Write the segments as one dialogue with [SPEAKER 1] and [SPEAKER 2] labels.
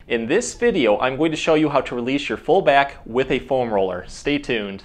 [SPEAKER 1] In this video, I'm going to show you how to release your full back with a foam roller. Stay tuned.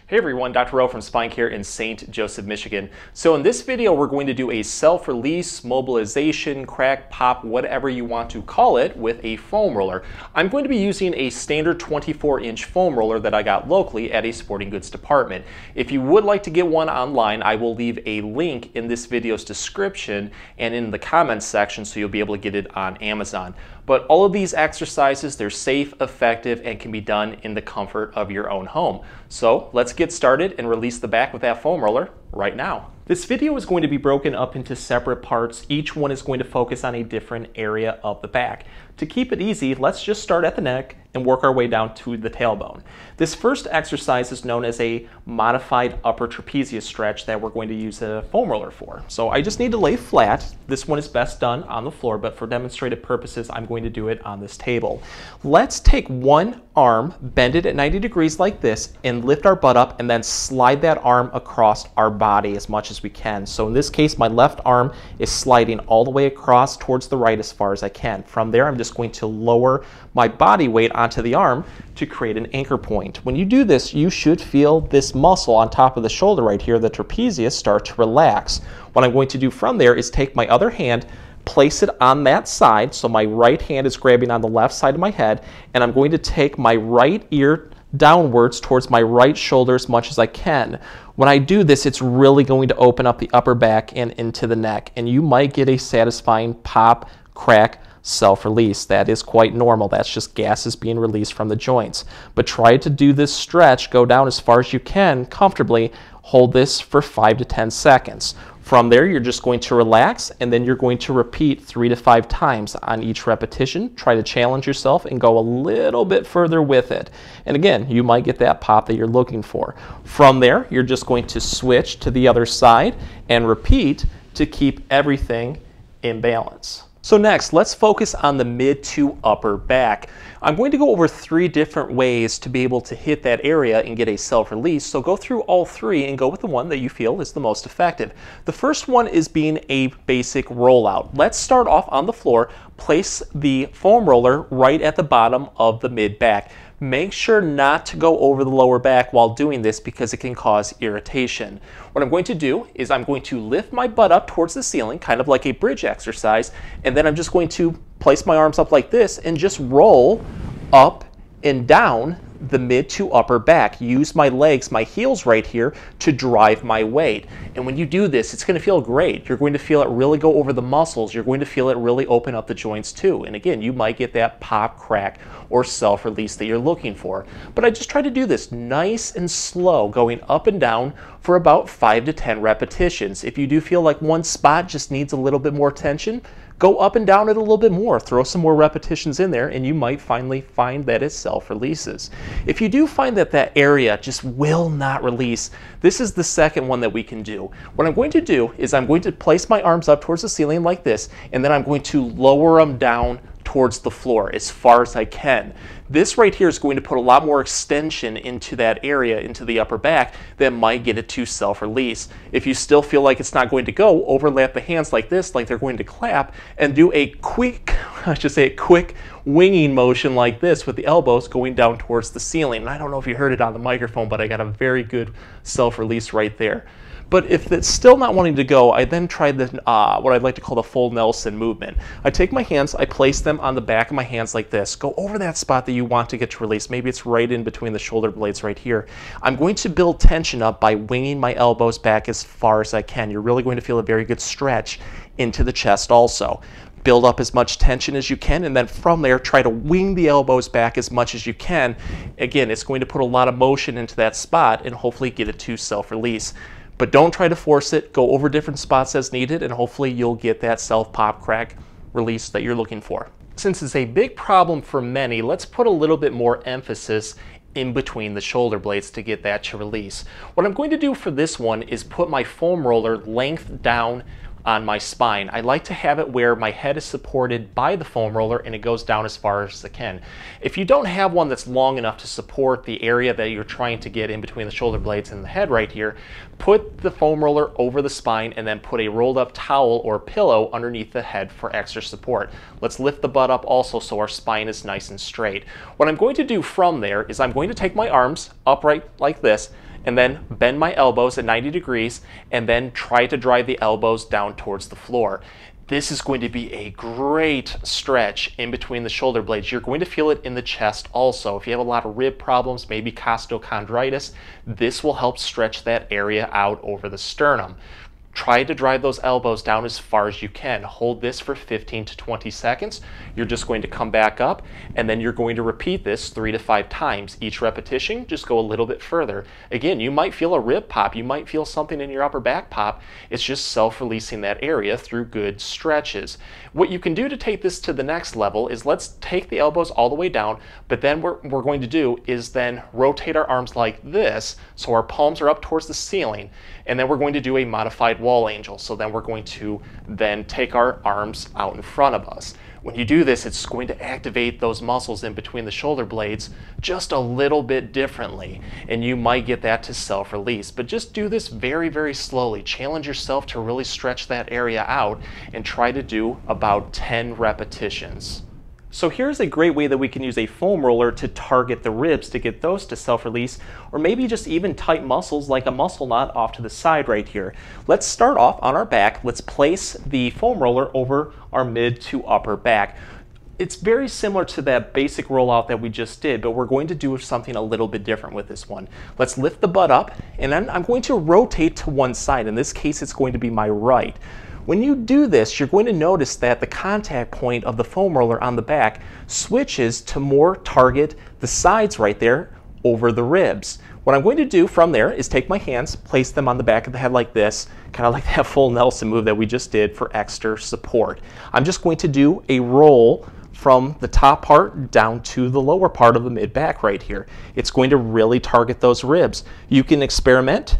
[SPEAKER 1] Hey everyone, Dr. Rowe from SpineCare in St. Joseph, Michigan. So in this video, we're going to do a self-release, mobilization, crack, pop, whatever you want to call it, with a foam roller. I'm going to be using a standard 24-inch foam roller that I got locally at a sporting goods department. If you would like to get one online, I will leave a link in this video's description and in the comments section so you'll be able to get it on Amazon. But all of these exercises, they're safe, effective, and can be done in the comfort of your own home. So let's get started and release the back with that foam roller right now. This video is going to be broken up into separate parts. Each one is going to focus on a different area of the back. To keep it easy, let's just start at the neck and work our way down to the tailbone. This first exercise is known as a modified upper trapezius stretch that we're going to use a foam roller for. So I just need to lay flat. This one is best done on the floor, but for demonstrative purposes, I'm going to do it on this table. Let's take one arm, bend it at 90 degrees like this, and lift our butt up and then slide that arm across our body as much as we can. So in this case, my left arm is sliding all the way across towards the right as far as I can. From there, I'm just going to lower my body weight onto the arm to create an anchor point. When you do this, you should feel this muscle on top of the shoulder right here, the trapezius, start to relax. What I'm going to do from there is take my other hand, place it on that side, so my right hand is grabbing on the left side of my head, and I'm going to take my right ear downwards towards my right shoulder as much as I can. When I do this, it's really going to open up the upper back and into the neck, and you might get a satisfying pop, crack, self-release. That is quite normal. That's just gases being released from the joints. But try to do this stretch, go down as far as you can comfortably, hold this for 5 to 10 seconds. From there, you're just going to relax, and then you're going to repeat 3 to 5 times on each repetition. Try to challenge yourself and go a little bit further with it. And again, you might get that pop that you're looking for. From there, you're just going to switch to the other side and repeat to keep everything in balance. So next, let's focus on the mid to upper back. I'm going to go over 3 different ways to be able to hit that area and get a self-release. So go through all 3 and go with the one that you feel is the most effective. The first one is being a basic rollout. Let's start off on the floor. Place the foam roller right at the bottom of the mid back. Make sure not to go over the lower back while doing this because it can cause irritation. What I'm going to do is I'm going to lift my butt up towards the ceiling, kind of like a bridge exercise, and then I'm just going to place my arms up like this and just roll up and down the mid to upper back. Use my legs, my heels right here to drive my weight. And when you do this, it's going to feel great. You're going to feel it really go over the muscles. You're going to feel it really open up the joints too. And again, you might get that pop, crack, or self-release that you're looking for. But I just try to do this nice and slow, going up and down for about 5 to 10 repetitions. If you do feel like one spot just needs a little bit more tension, go up and down it a little bit more. Throw some more repetitions in there and you might finally find that it self-releases. If you do find that that area just will not release, this is the second one that we can do. What I'm going to do is I'm going to place my arms up towards the ceiling like this, and then I'm going to lower them down towards the floor as far as I can. This right here is going to put a lot more extension into that area, into the upper back, that might get it to self-release. If you still feel like it's not going to go, overlap the hands like this, like they're going to clap, and do a quick, I should say a quick winging motion like this with the elbows going down towards the ceiling. And I don't know if you heard it on the microphone, but I got a very good self-release right there. But if it's still not wanting to go, I then try the what I'd like to call the full Nelson movement. I take my hands, I place them on the back of my hands like this. Go over that spot that you want to get to release. Maybe it's right in between the shoulder blades right here. I'm going to build tension up by winging my elbows back as far as I can. You're really going to feel a very good stretch into the chest also. Build up as much tension as you can, and then from there try to wing the elbows back as much as you can. Again, it's going to put a lot of motion into that spot and hopefully get it to self-release. But don't try to force it. Go over different spots as needed, and hopefully you'll get that self-pop, crack, release that you're looking for. Since it's a big problem for many, let's put a little bit more emphasis in between the shoulder blades to get that to release. What I'm going to do for this one is put my foam roller length down on my spine. I like to have it where my head is supported by the foam roller and it goes down as far as it can. If you don't have one that's long enough to support the area that you're trying to get in between the shoulder blades and the head right here, put the foam roller over the spine and then put a rolled up towel or pillow underneath the head for extra support. Let's lift the butt up also so our spine is nice and straight. What I'm going to do from there is I'm going to take my arms upright like this and then bend my elbows at 90 degrees and then try to drive the elbows down towards the floor. This is going to be a great stretch in between the shoulder blades. You're going to feel it in the chest also. If you have a lot of rib problems, maybe costochondritis, this will help stretch that area out over the sternum. Try to drive those elbows down as far as you can. Hold this for 15 to 20 seconds. You're just going to come back up and then you're going to repeat this 3 to 5 times. Each repetition, just go a little bit further. Again, you might feel a rib pop. You might feel something in your upper back pop. It's just self-releasing that area through good stretches. What you can do to take this to the next level is let's take the elbows all the way down, but then what we're going to do is then rotate our arms like this so our palms are up towards the ceiling, and then we're going to do a modified wall angel. So then we're going to then take our arms out in front of us. When you do this, it's going to activate those muscles in between the shoulder blades just a little bit differently, and you might get that to self-release. But just do this very, very slowly. Challenge yourself to really stretch that area out and try to do about 10 repetitions. So here's a great way that we can use a foam roller to target the ribs to get those to self-release, or maybe just even tight muscles like a muscle knot off to the side right here. Let's start off on our back. Let's place the foam roller over our mid to upper back. It's very similar to that basic rollout that we just did, but we're going to do something a little bit different with this one. Let's lift the butt up, and then I'm going to rotate to one side. In this case, it's going to be my right. When you do this, you're going to notice that the contact point of the foam roller on the back switches to more target the sides right there over the ribs. What I'm going to do from there is take my hands, place them on the back of the head like this, kind of like that full Nelson move that we just did for extra support. I'm just going to do a roll from the top part down to the lower part of the mid-back right here. It's going to really target those ribs. You can experiment,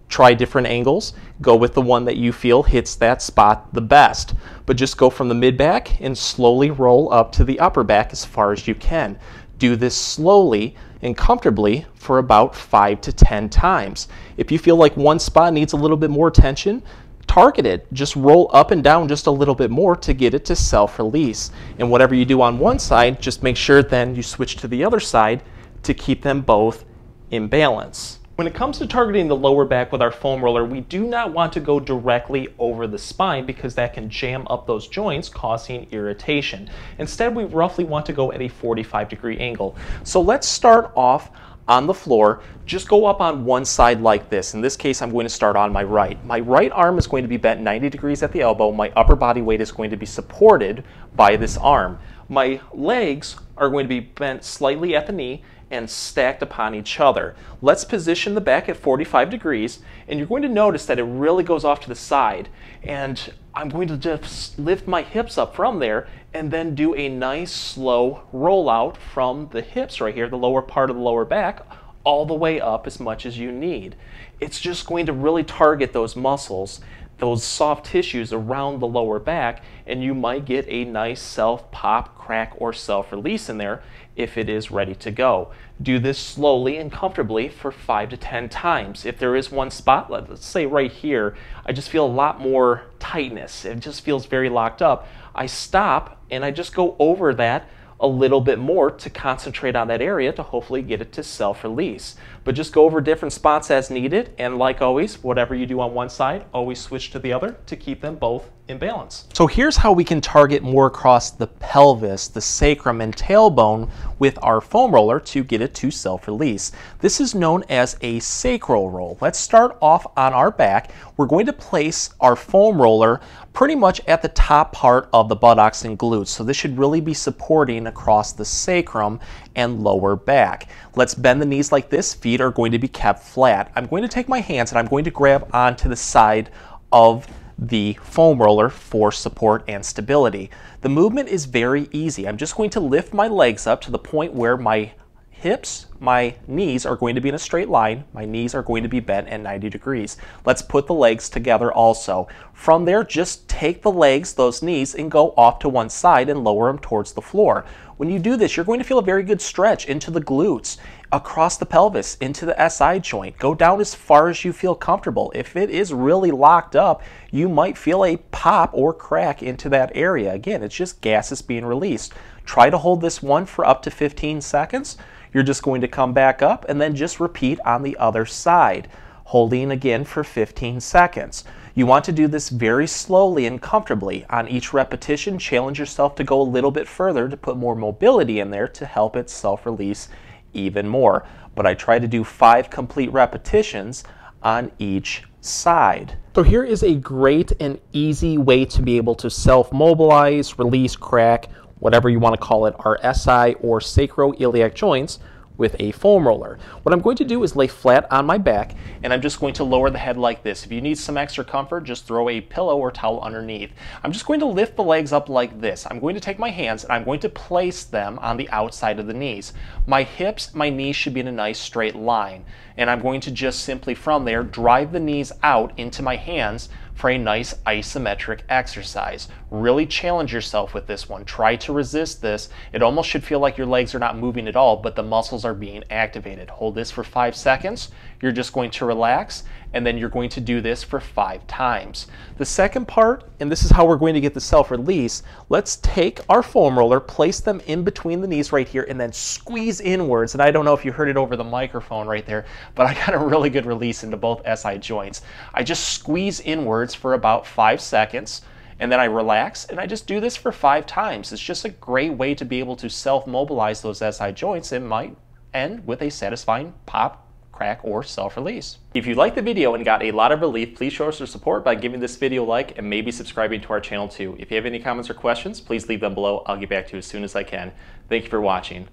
[SPEAKER 1] try different angles, go with the one that you feel hits that spot the best. But just go from the mid-back and slowly roll up to the upper back as far as you can. Do this slowly and comfortably for about 5 to 10 times. If you feel like one spot needs a little bit more attention, target it. Just roll up and down just a little bit more to get it to self-release. And whatever you do on one side, just make sure then you switch to the other side to keep them both in balance. When it comes to targeting the lower back with our foam roller, we do not want to go directly over the spine because that can jam up those joints, causing irritation. Instead, we roughly want to go at a 45-degree angle. So let's start off on the floor. Just go up on one side like this. In this case, I'm going to start on my right. My right arm is going to be bent 90 degrees at the elbow. My upper body weight is going to be supported by this arm. My legs are going to be bent slightly at the knee and stacked upon each other. Let's position the back at 45 degrees, and you're going to notice that it really goes off to the side. And I'm going to just lift my hips up from there and then do a nice slow rollout from the hips right here, the lower part of the lower back, all the way up as much as you need. It's just going to really target those muscles, those soft tissues around the lower back, and you might get a nice self-pop, crack, or self-release in there if it is ready to go. Do this slowly and comfortably for 5 to 10 times. If there is one spot, let's say right here, I just feel a lot more tightness. It just feels very locked up. I stop and I just go over that a little bit more to concentrate on that area to hopefully get it to self-release. But just go over different spots as needed, and like always, whatever you do on one side, always switch to the other to keep them both in balance. So here's how we can target more across the pelvis, the sacrum, and tailbone with our foam roller to get it to self-release. This is known as a sacral roll. Let's start off on our back. We're going to place our foam roller pretty much at the top part of the buttocks and glutes. So this should really be supporting across the sacrum and lower back. Let's bend the knees like this. Feet are going to be kept flat. I'm going to take my hands and I'm going to grab onto the side of the foam roller for support and stability. The movement is very easy. I'm just going to lift my legs up to the point where my hips, my knees are going to be in a straight line. My knees are going to be bent at 90 degrees. Let's put the legs together also. From there, just take the legs, those knees, and go off to one side and lower them towards the floor. When you do this, you're going to feel a very good stretch into the glutes, across the pelvis, into the SI joint. Go down as far as you feel comfortable. If it is really locked up, you might feel a pop or crack into that area. Again, it's just gases being released. Try to hold this one for up to 15 seconds. You're just going to come back up and then just repeat on the other side, holding again for 15 seconds. You want to do this very slowly and comfortably. On each repetition, challenge yourself to go a little bit further to put more mobility in there to help it self-release even more. But I try to do 5 complete repetitions on each side. So here is a great and easy way to be able to self-mobilize, release, crack, whatever you want to call it, our SI or sacroiliac joints with a foam roller. What I'm going to do is lay flat on my back, and I'm just going to lower the head like this. If you need some extra comfort, just throw a pillow or towel underneath. I'm just going to lift the legs up like this. I'm going to take my hands and I'm going to place them on the outside of the knees. My hips, my knees should be in a nice straight line, and I'm going to just simply from there drive the knees out into my hands for a nice isometric exercise. Really challenge yourself with this one. Try to resist this. It almost should feel like your legs are not moving at all, but the muscles are being activated. Hold this for 5 seconds. You're just going to relax, and then you're going to do this for 5 times. The second part, and this is how we're going to get the self-release, let's take our foam roller, place them in between the knees right here, and then squeeze inwards. And I don't know if you heard it over the microphone right there, but I got a really good release into both SI joints. I just squeeze inwards for about 5 seconds, and then I relax, and I just do this for 5 times. It's just a great way to be able to self-mobilize those SI joints. It might end with a satisfying pop, crack, or self-release. If you liked the video and got a lot of relief, please show us your support by giving this video a like and maybe subscribing to our channel too. If you have any comments or questions, please leave them below. I'll get back to you as soon as I can. Thank you for watching.